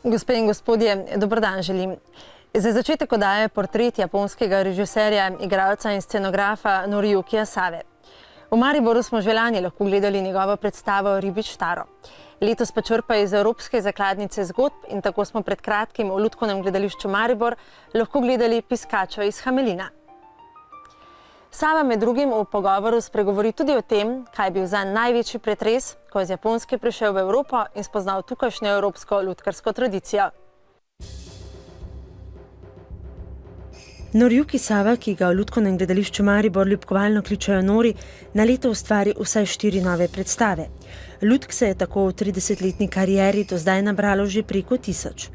Gospe in gospodje, dober dan želim. Za začetek oddaje portret japonskega režiserja, igralca in scenografa Noriyukija Save. V Mariboru smo že lani lahko gledali njegovo predstavo Ribič Taro. Letos pa črpa iz Evropske zakladnice zgodb in tako smo pred kratkim v Lutkovnem gledališču Maribor lahko gledali Piskačo iz Hamelina. Sava med drugim v pogovoru spregovori tudi o tem, kaj je bil zanj največji pretres, ko je z Japonske prišel v Evropo in spoznal tukajšnjo evropsko lutkarsko tradicijo. Noriyuki Sava, ki ga v Lutkovnem gledališču Maribor ljubkovalno kličejo Nori, na leto ustvari vsaj 4 nove predstave. Lutk se je tako v 30-letni karieri do zdaj nabralo že preko 1000.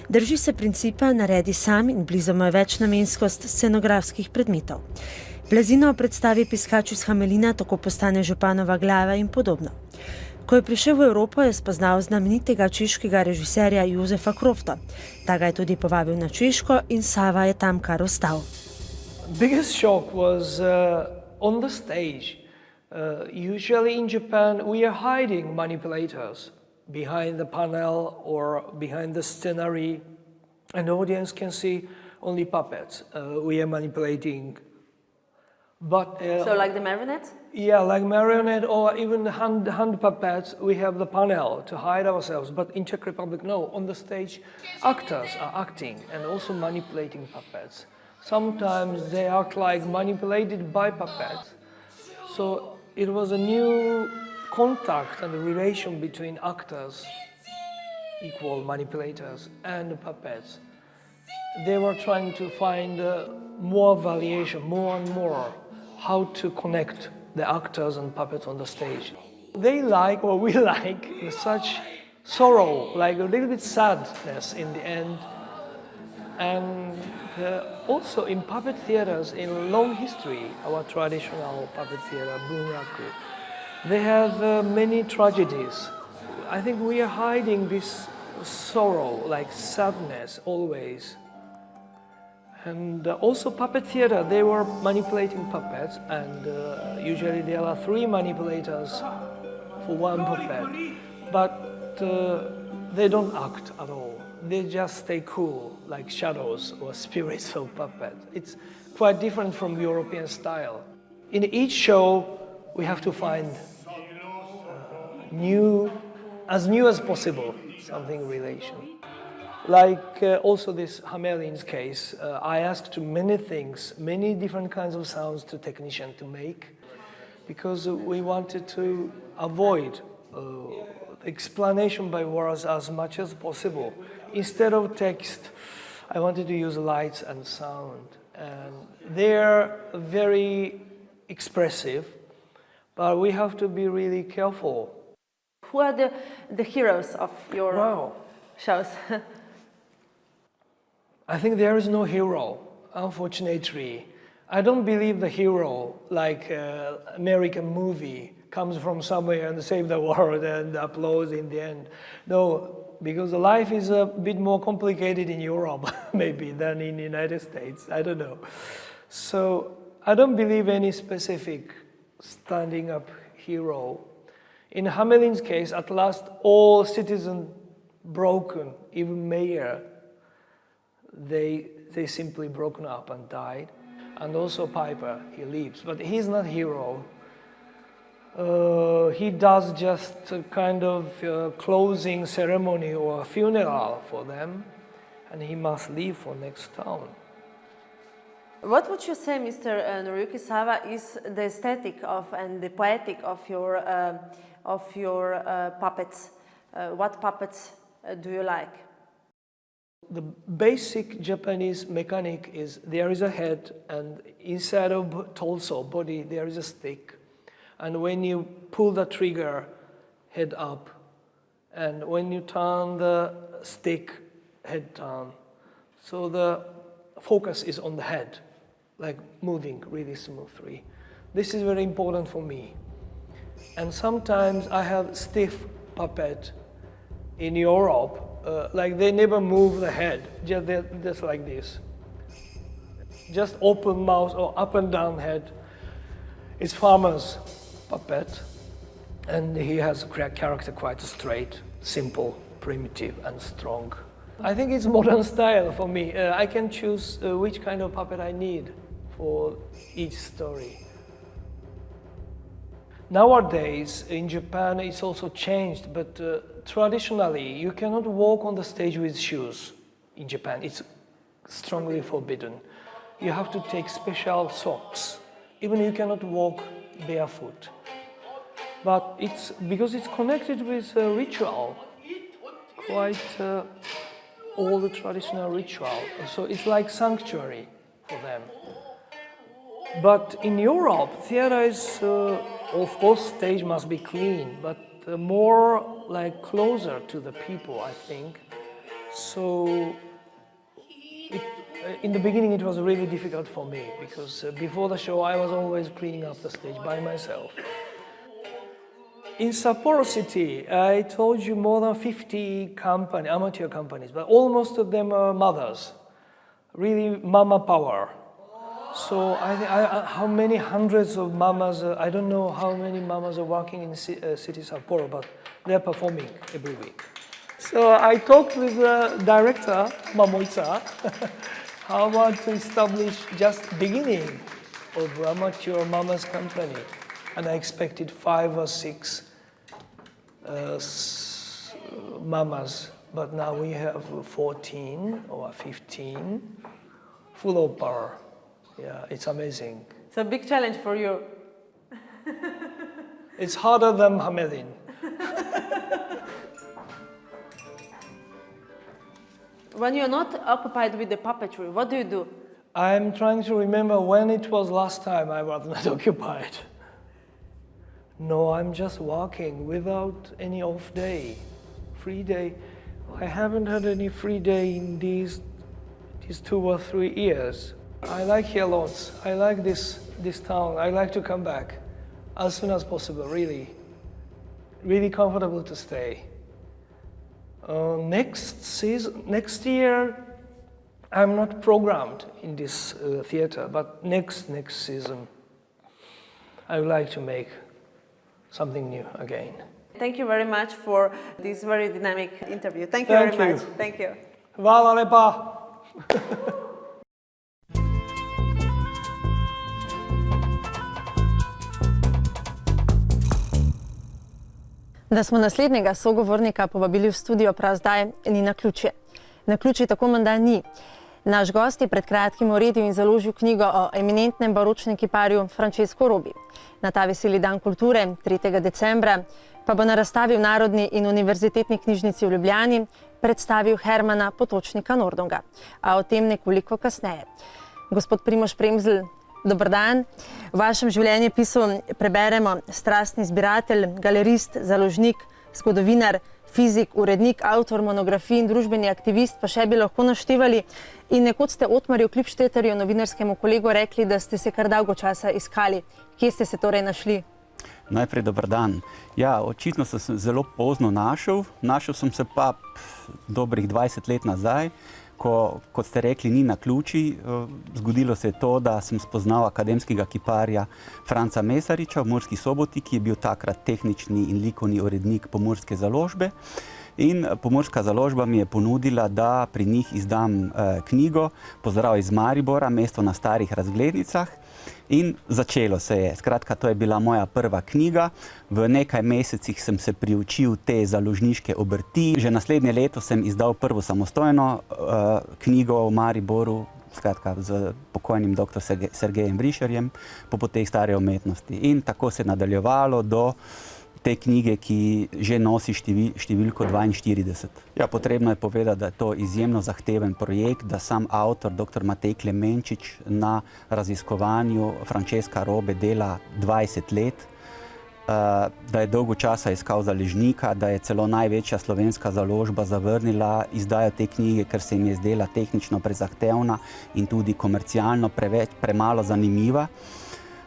Drži se principa naredi sam in blizu mu je večnamenskost scenografskih predmetov. Blazina v predstavi Piskač iz Hamelina tako postane županova glava in podobno. Ko je prišel v Evropo, je spoznal znamenitega češkega režiserja Josefa Krofta. Ta ga je tudi povabil na Češko in Sava je tam kar ostal. Biggest shock was on the stage. Usually in Japan we are hiding manipulators behind the panel or behind the scenery, and the audience can see only puppets. We are manipulating. But, So like the marionette? Yeah, like marionette or even hand puppets, we have the panel to hide ourselves. But in Czech Republic, no. On the stage, actors are acting and also manipulating puppets. Sometimes they act like manipulated by puppets. So it was a new contact and relation between actors, equal manipulators, and the puppets. They were trying to find more variation, more and more, how to connect the actors and puppets on the stage. They like, or we like, such sorrow, like a little bit sadness in the end. And also in puppet theaters, in long history, our traditional puppet theater, Bunraku, they have many tragedies. I think we are hiding this sorrow, like sadness, always. And also puppet theater, they were manipulating puppets, and usually there are 3 manipulators for 1 puppet, but they don't act at all. They just stay cool, like shadows or spirits of puppets. It's quite different from European style. In each show, we have to find new as possible, something relation. Like also this Hamelin's case, I asked many things, many different kinds of sounds to technician to make, because we wanted to avoid explanation by words as much as possible. Instead of text, I wanted to use lights and sound. And they're very expressive, but we have to be really careful. Who are the heroes of your shows? I think there is no hero, unfortunately. I don't believe the hero, like American movie, comes from somewhere and save the world and applause in the end. No, because life is a bit more complicated in Europe, maybe, than in the United States. I don't know. So I don't believe any specific standing up hero. In Hamelin's case, at last, all citizens broken, even mayor. They simply broken up and died. And also Piper, he leaves, but he's not hero. He does just a kind of closing ceremony or a funeral for them, and he must leave for next town. What would you say, Mr. Noriyuki Sava, is the aesthetic of and the poetic of your puppets? What puppets do you like? The basic Japanese mechanic is there is a head, and inside of torso, body, there is a stick. And when you pull the trigger, head up. And when you turn the stick, head down. So the focus is on the head, like moving really smoothly. This is very important for me. And sometimes I have stiff puppet in Europe. Like they never move the head, just like this. Just open mouth or up and down head. It's farmer's puppet, and he has a character quite straight, simple, primitive, and strong. I think it's modern style for me. I can choose which kind of puppet I need for each story. Nowadays, in Japan, it's also changed, but traditionally, you cannot walk on the stage with shoes in Japan. It's strongly forbidden. You have to take special socks. Even you cannot walk barefoot. But it's because it's connected with ritual, quite all the traditional ritual. So it's like sanctuary for them. But in Europe, theater is, of course, stage must be clean, but more like closer to the people, I think. So in the beginning, it was really difficult for me because before the show, I was always cleaning up the stage by myself. In Sapporo City, I told you more than 50 amateur companies, but almost of them are mothers, really mama power. So how many hundreds of mamas, I don't know how many mamas are working in city Sapporo, but they're performing every week. So I talked with the director, Mamoitsa, how about to establish just beginning of amateur mamas company. And I expected 5 or 6 mamas, but now we have 14 or 15, full of power. Yeah, it's amazing. It's a big challenge for you. It's harder than Hamelin. When you're not occupied with the puppetry, what do you do? I'm trying to remember when it was last time I was not occupied. No, I'm just working without any off day, free day. I haven't had any free day in these 2 or 3 years. I like here lots. I like this town. I like to come back as soon as possible, really. Really comfortable to stay. Next year, I'm not programmed in this theater, but next season, I would like to make something new again. Thank you very much for this very dynamic interview. Thank you very much. Thank you. Hvala lepa. Da smo naslednjega sogovornika povabili v studio prav zdaj, ni naključje. Naključje tako menda ni. Naš gost je pred kratkim uredil in založil knjigo o eminentnem baročnem kiparju Francesco Robi. Na ta veseli dan kulture, 3. decembra, pa bo na razstavi v Narodni in univerzitetni knjižnici v Ljubljani predstavil Hermana Potočnika Nordonga, a o tem nekoliko kasneje. Gospod Primož Premzl, dober dan. V vašem življenjepisu preberemo strastni zbiratelj, galerist, založnik, zgodovinar, fizik, urednik, avtor monografij in družbeni aktivist, pa še bi lahko naštevali. In nekoč ste Otmarju Klipšteterju, novinarskemu kolegu, rekli, da ste se kar dolgo časa iskali. Kje ste se torej našli? Najprej dober dan. Ja, očitno sem se zelo pozno našel. Našel sem se pa dobrih 20 let nazaj, ko, kot ste rekli, ni naključij. Zgodilo se je to, da sem spoznal akademskega kiparja Franca Mesariča v Murski Soboti, ki je bil takrat tehnični in likovni urednik Pomurske založbe. In Pomurska založba mi je ponudila, da pri njih izdam knjigo Pozdrav iz Maribora, mesto na starih razglednicah. In začelo se je. Skratka, to je bila moja prva knjiga. V nekaj mesecih sem se priučil te založniške obrti. Že naslednje leto sem izdal prvo samostojno knjigo v Mariboru, skratka z pokojnim dr. Sergejem Brišerjem, po poteh stare umetnosti. In tako se je nadaljevalo do te knjige, ki že nosi številko 42. Ja, potrebno je povedati, da je to izjemno zahteven projekt, da sam avtor, dr. Matej Klemenčič, na raziskovanju Francesca Robe dela 20 let, da je dolgo časa iskal založnika, da je celo največja slovenska založba zavrnila izdajo te knjige, ker se jim je zdela tehnično prezahtevna in tudi komercialno premalo zanimiva.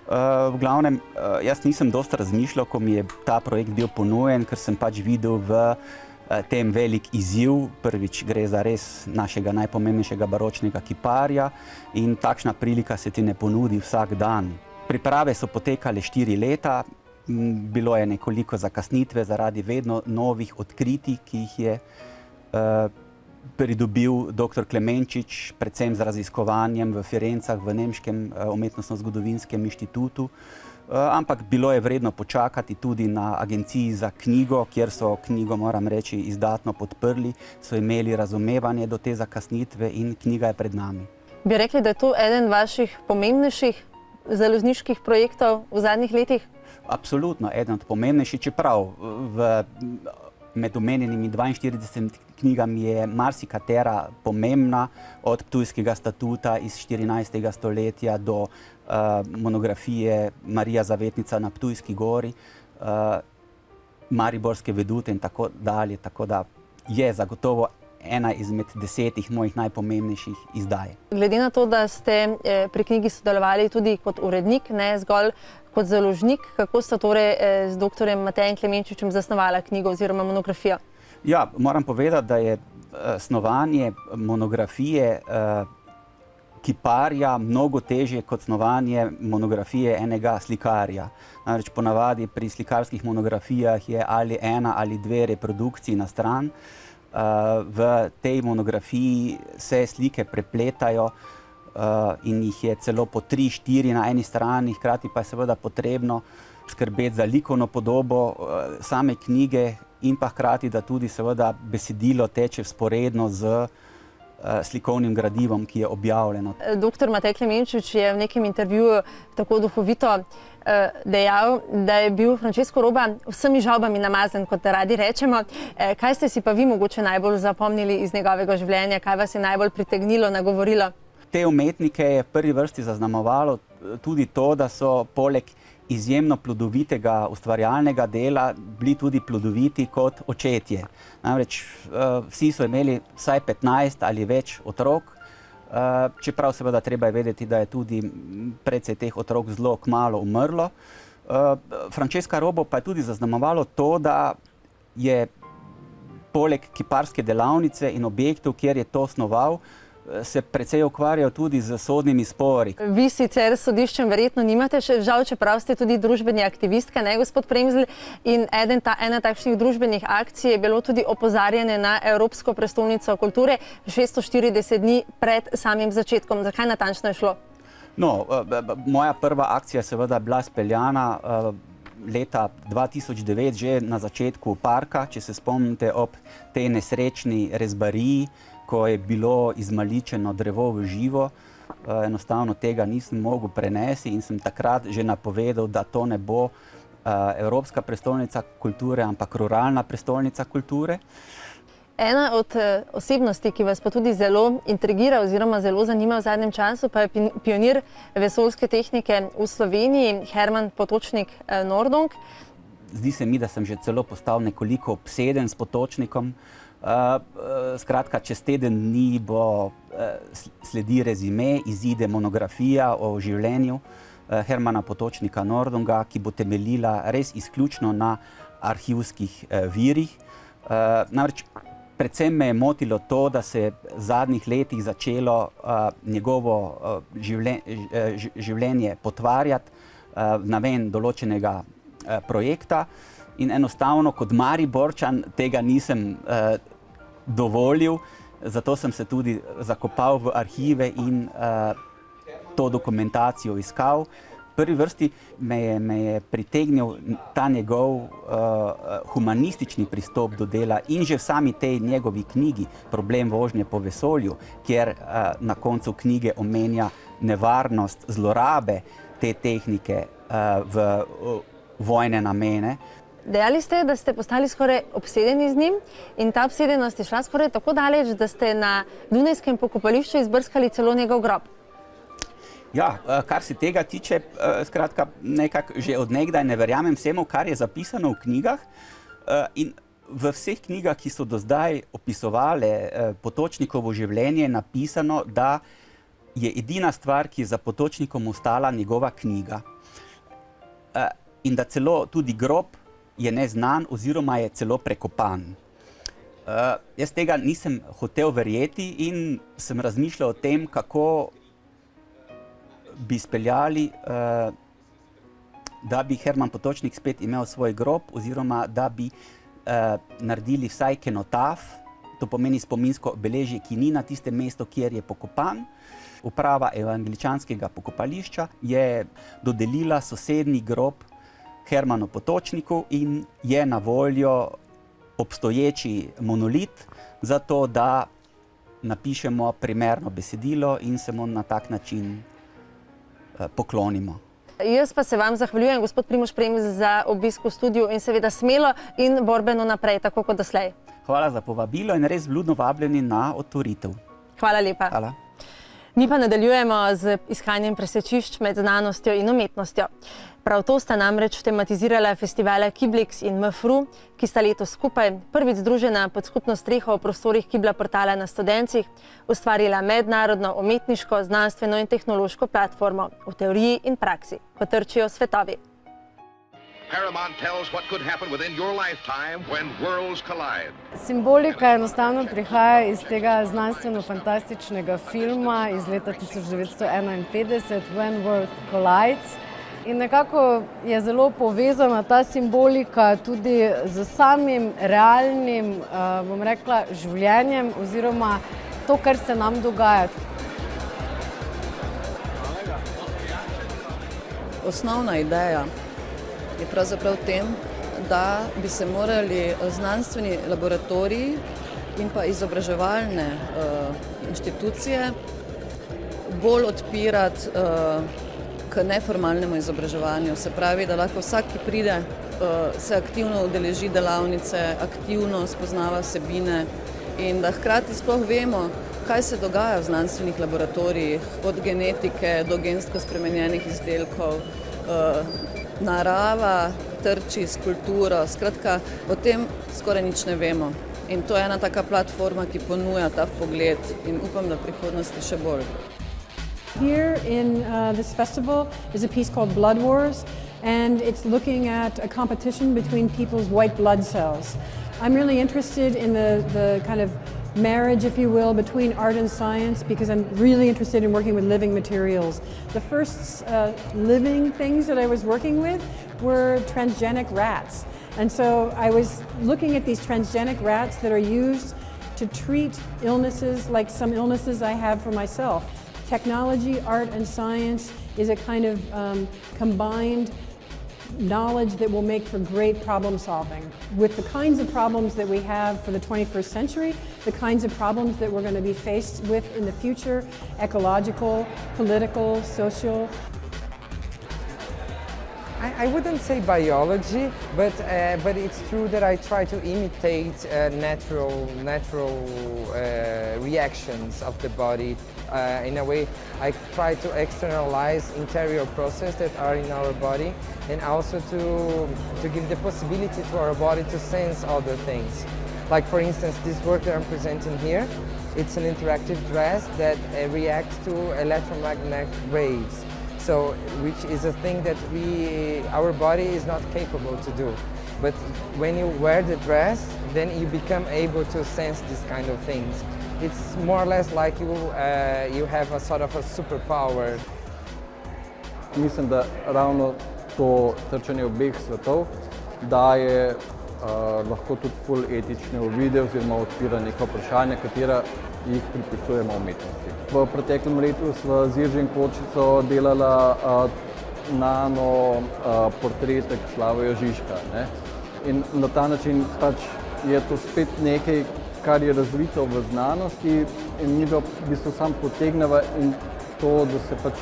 V glavnem, jaz nisem dosta razmišljal, ko mi je ta projekt bil ponujen, ker sem pač videl v tem velik izziv. Prvič gre za res našega najpomembnejšega baročnega kiparja in takšna prilika se ti ne ponudi vsak dan. Priprave so potekale 4 leta, bilo je nekoliko zakasnitve zaradi vedno novih odkritij, ki jih je pridobil dr. Klemenčič, predvsem z raziskovanjem v Firencah, v Nemškem umetnostno-zgodovinskem inštitutu. Ampak bilo je vredno počakati tudi na agenciji za knjigo, kjer so knjigo, moram reči, izdatno podprli, so imeli razumevanje do te zakasnitve in knjiga je pred nami. Bi rekli, da je to eden vaših pomembnejših založniških projektov v zadnjih letih? Absolutno, eden od pomembnejših, čeprav med omenjenimi 42 knjigami je marsikatera pomembna, od Ptujskega statuta iz 14. stoletja do monografije Marija Zavetnica na Ptujski gori, Mariborske vedute in tako dalje. Tako da je zagotovo ena izmed 10 mojih najpomembnejših izdaj. Glede na to, da ste pri knjigi sodelovali tudi kot urednik, ne zgolj kot založnik, kako sta torej z dr. Matejem Klemenčičem zasnovala knjigo oziroma monografijo? Ja, moram povedati, da je snovanje monografije kiparja mnogo težje kot snovanje monografije enega slikarja. Namreč ponavadi pri slikarskih monografijah je ali ena ali dve reprodukciji na stran. V tej monografiji se slike prepletajo in jih je celo po 3-4 na eni strani, hkrati pa je seveda potrebno skrbeti za likovno podobo same knjige in pa hkrati, da tudi seveda besedilo teče vzporedno z slikovnim gradivom, ki je objavljeno. Dr. Matej Klemenčič je v nekem intervjuju tako duhovito dejal, da je bil Francesco Roba vsemi žavbami namazan, kot radi rečemo. Kaj ste si pa vi mogoče najbolj zapomnili iz njegovega življenja? Kaj vas je najbolj pritegnilo, nagovorilo? Te umetnike je v prvi vrsti zaznamovalo tudi to, da so poleg izjemno plodovitega ustvarjalnega dela bili tudi plodoviti kot očetje. Namreč vsi so imeli vsaj 15 ali več otrok, čeprav seveda treba je vedeti, da je tudi precej teh otrok zelo kmalu umrlo. Francesca Robo pa je tudi zaznamovalo to, da je poleg kiparske delavnice in objektov, kjer je to snoval, se precej ukvarjal tudi z sodnimi spori. Vi sicer s sodiščem verjetno nimate žal, čeprav ste tudi družbeni aktivistka, ne, gospod Premzl? In ena takšnih družbenih akcij je bilo tudi opozarjanje na Evropsko prestolnico kulture 640 dni pred samim začetkom. Zakaj natančno je šlo? No, moja prva akcija je seveda bila speljana leta 2009, že na začetku parka, če se spomnite, ob tej nesrečni rezbariji, ko je bilo izmaličeno drevo v živo. Enostavno tega nisem mogel prenesti in sem takrat že napovedal, da to ne bo Evropska prestolnica kulture, ampak ruralna prestolnica kulture. Ena od osebnosti, ki vas pa tudi zelo intrigira oziroma zelo zanima v zadnjem času, pa je pionir vesoljske tehnike v Sloveniji, Herman Potočnik Nordung. Zdi se mi, da sem že celo postal nekoliko obseden s Potočnikom. Skratka, čez teden dni bo sledi rezime, izide monografija o življenju Hermana Potočnika Nordunga, ki bo temeljila res izključno na arhivskih virih. Namreč predvsem me je motilo to, da se je v zadnjih letih začelo njegovo življenje potvarjati v namen določenega projekta in enostavno kot Mariborčan tega nisem dovolil, zato sem se tudi zakopal v arhive in to dokumentacijo iskal. V prvi vrsti me je pritegnil ta njegov humanistični pristop do dela in že v sami tej njegovi knjigi Problem vožnje po vesolju, kjer na koncu knjige omenja nevarnost zlorabe te tehnike v vojne namene. Dejali ste, da ste postali skoraj obsedeni z njim in ta obsedenost je šla skoraj tako daleč, da ste na Dunajskem pokopališču izbrskali celo njegov grob. Ja, kar se tega tiče, skratka, nekako že od nekdaj ne verjamem vsemu, kar je zapisano v knjigah. In v vseh knjigah, ki so do zdaj opisovale Potočnikovo življenje, je napisano, da je edina stvar, ki je za Potočnikom ostala, njegova knjiga. In da celo tudi grob je neznan oziroma je celo prekopan. Jaz tega nisem hotel verjeti in sem razmišljal o tem, kako bi speljali, da bi Herman Potočnik spet imel svoj grob oziroma da bi naredili vsaj kenotaf to pomeni spominsko obeležje, ki ni na tistem mestu, kjer je pokopan. Uprava evangeličanskega pokopališča je dodelila sosednji grob Hermanu Potočniku in je na voljo obstoječi monolit, zato da napišemo primerno besedilo in se mu na tak način poklonimo. Jaz pa se vam zahvaljujem, gospod Primož Premc, za obisk v studiu in seveda smelo in borbeno naprej, tako kot doslej. Hvala za povabilo in res vljudno vabljeni na otvoritev. Hvala lepa. Hvala. Mi pa nadaljujemo z iskanjem presečišč med znanostjo in umetnostjo. Prav to sta namreč tematizirala festivala Kiblix in MFRU, ki sta letos skupaj, prvič združena pod skupno streho v prostorih Kibla portala na Studencih, ustvarila mednarodno umetniško, znanstveno in tehnološko platformo v teoriji in praksi. Potrčijo svetovi. Paramount tells what could happen within your lifetime when worlds collide. Simbolika enostavno prihaja iz tega znanstveno-fantastičnega filma iz leta 1951, When Worlds Collide. In nekako je zelo povezana ta simbolika tudi z samim realnim, bom rekla, življenjem oziroma to, kar se nam dogaja. Osnovna ideja je pravzaprav v tem, da bi se morali znanstveni laboratoriji in pa izobraževalne inštitucije bolj odpirati k neformalnemu izobraževanju. Se pravi, da lahko vsak, ki pride, se aktivno udeleži delavnice, aktivno spoznava vsebine in da hkrati sploh vemo, kaj se dogaja v znanstvenih laboratorijih, od genetike do gensko spremenjenih izdelkov, narava trči s kulturo, skratka, o tem skoraj nič ne vemo. In to je ena taka platforma, ki ponuja ta pogled in upam, da v prihodnosti še bolj. Here in this festival is a piece called Blood Wars, and it's looking at a competition between people's white blood cells. I'm really interested in the kind of marriage, if you will, between art and science because I'm really interested in working with living materials. The first living things that I was working with were transgenic rats. And so I was looking at these transgenic rats that are used to treat illnesses like some illnesses I have for myself. Technology, art, and science is a kind of combined knowledge that will make for great problem solving. With the kinds of problems that we have for the 21st century, the kinds of problems that we're going to be faced with in the future, ecological, political, social. I wouldn't say biology, but it's true that I try to imitate natural reactions of the body. In a way, I try to externalize interior processes that are in our body, and also to give the possibility to our body to sense other things. Like for instance, this work that I'm presenting here, it's an interactive dress that reacts to electromagnetic waves. So, which is a thing that our body is not capable to do. But when you wear the dress, then you become able to sense these kind of things. It's more or less like you have a sort of a superpower. Mislim, da ravno to trčenje obeh svetov daje lahko tudi ful etične uvide oziroma odpira neka vprašanja, katera jih pripisujemo umetnosti. V preteklem letu sva z Iržem Kočico delala nano portretek Slavoja Žižka. Ne? In na ta način pač je to spet nekaj, kar je razvito v znanosti in mi v bistvu sam potegneva in to, da se pač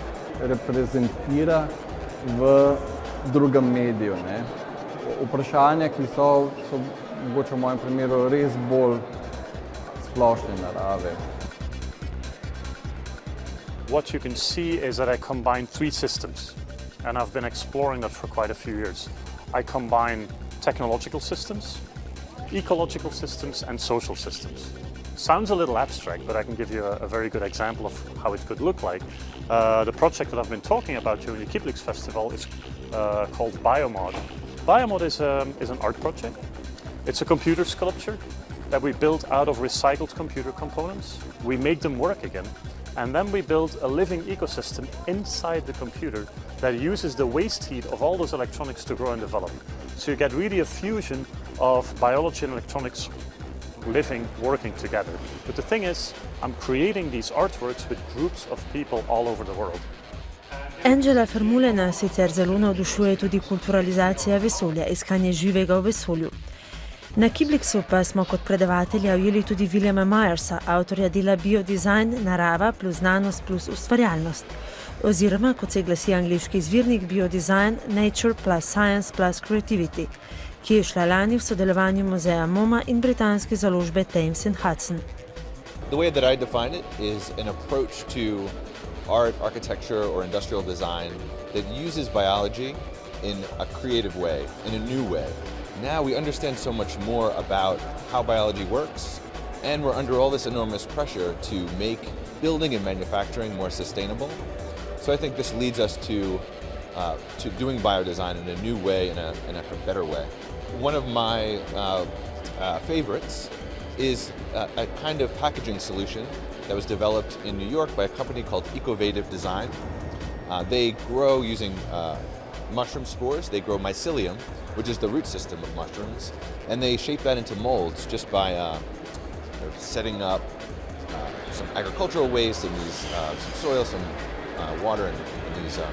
reprezentira v drugem mediju. Ne? Vprašanja, ki so mogoče v mojem primeru res bolj splošne narave. What you can see is that I combine three systems, and I've been exploring that for quite a few years. I combine technological systems, ecological systems, and social systems. Sounds a little abstract, but I can give you a very good example of how it could look like. The project that I've been talking about during the Kiblix Festival is called Biomod. Biomod is an art project. It's a computer sculpture that we build out of recycled computer components. We make them work again, and then we build a living ecosystem inside the computer that uses the waste heat of all those electronics to grow and develop. So you get really a fusion of biology and electronics living, working together. But the thing is, I'm creating these artworks with groups of people all over the world. Angela Vermeulena sicer zelo navdušuje tudi kulturalizacija vesolja, iskanje živega v vesolju. Na Kiblixu pa smo kot predavatelja ujeli tudi Williama Myersa, avtorja dela Biodizajn, narava plus znanost plus ustvarjalnost. Oziroma, kot se glasi angleški izvirnik, Biodizajn, Nature plus Science plus Creativity, ki je šla lani v sodelovanju muzeja MoMA in britanske založbe Thames and Hudson. The way that I define it is an approach to art, architecture, or industrial design that uses biology in a creative way, in a new way. Now we understand so much more about how biology works, and we're under all this enormous pressure to make building and manufacturing more sustainable. So I think this leads us to doing biodesign in a new way, in a better way. One of my favorites is a kind of packaging solution that was developed in New York by a company called Ecovative Design. They grow using mushroom spores. They grow mycelium, which is the root system of mushrooms, and they shape that into molds just by setting up some agricultural waste and some soil, some water, and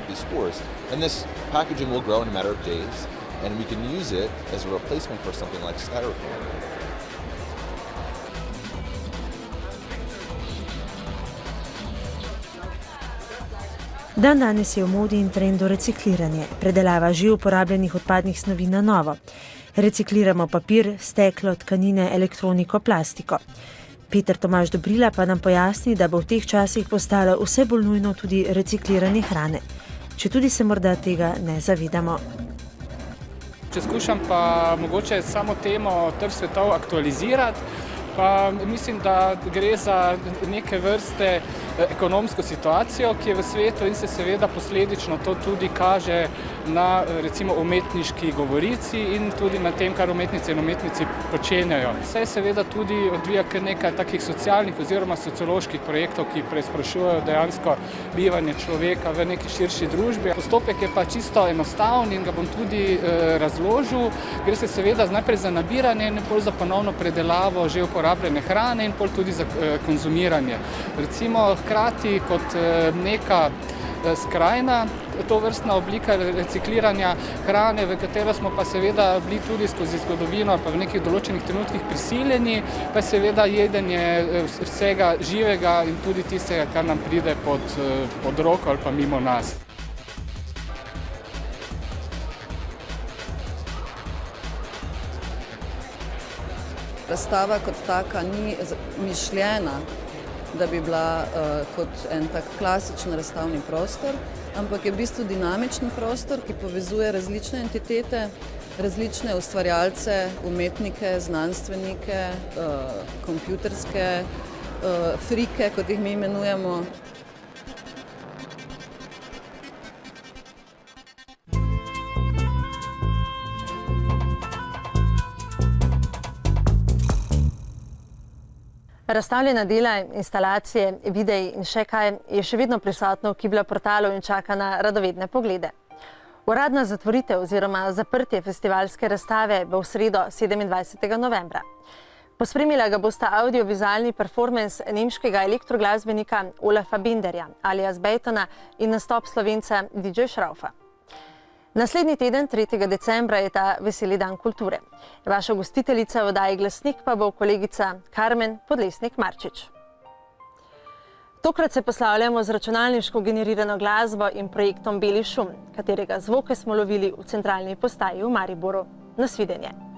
these spores. And this packaging will grow in a matter of days, and we can use it as a replacement for something like styrofoam. Danes je v modi in trendu recikliranje, predelava že uporabljenih odpadnih snovi na novo. Recikliramo papir, steklo, tkanine, elektroniko, plastiko. Peter Tomaž Dobrila pa nam pojasni, da bo v teh časih postalo vse bolj nujno tudi recikliranje hrane. Četudi se morda tega ne zavedamo. Če skušam pa mogoče samo temo trg svetov aktualizirati, pa mislim, da gre za neke vrste ekonomsko situacijo, ki je v svetu in se seveda posledično to tudi kaže na recimo umetniški govorici in tudi na tem, kar umetnice in umetnici počenjajo. Se seveda tudi odvija kar nekaj takih socialnih oziroma socioloških projektov, ki preizprašujejo dejansko bivanje človeka v neki širši družbi. Postopek je pa čisto enostaven in ga bom tudi razložil. Gre se seveda najprej za nabiranje in pol za ponovno predelavo že uporabljene hrane in pol tudi za konzumiranje. Recimo hkrati kot neka skrajna tovrstna oblika recikliranja hrane, v katero smo pa seveda bili tudi skozi zgodovino pa v nekih določenih trenutkih prisiljeni, pa seveda jedenje vsega živega in tudi tistega, kar nam pride pod roko ali pa mimo nas. Razstava kot taka ni mišljena, da bi bila kot en tak klasičen razstavni prostor, ampak je v bistvu dinamičen prostor, ki povezuje različne entitete, različne ustvarjalce, umetnike, znanstvenike, kompjuterske frike, kot jih mi imenujemo. Razstavljena dela, instalacije, videi in še kaj je še vedno prisotno v Kibla portalu in čaka na radovedne poglede. Uradna zatvoritev oziroma zaprtje festivalske razstave bo v sredo 27. novembra. Pospremila ga bosta audiovizualni performance nemškega elektroglasbenika Olafa Binderja alias Bejtona in nastop Slovenca DJ Šraufa. Naslednji teden, 3. decembra, je ta veseli dan kulture. Vaša gostiteljica v oddaji Glasnik pa bo kolegica Karmen Podlesnik-Marčič. Tokrat se poslavljamo z računalniško generirano glasbo in projektom Beli šum, katerega zvoke smo lovili v centralni postaji v Mariboru. Nasvidenje.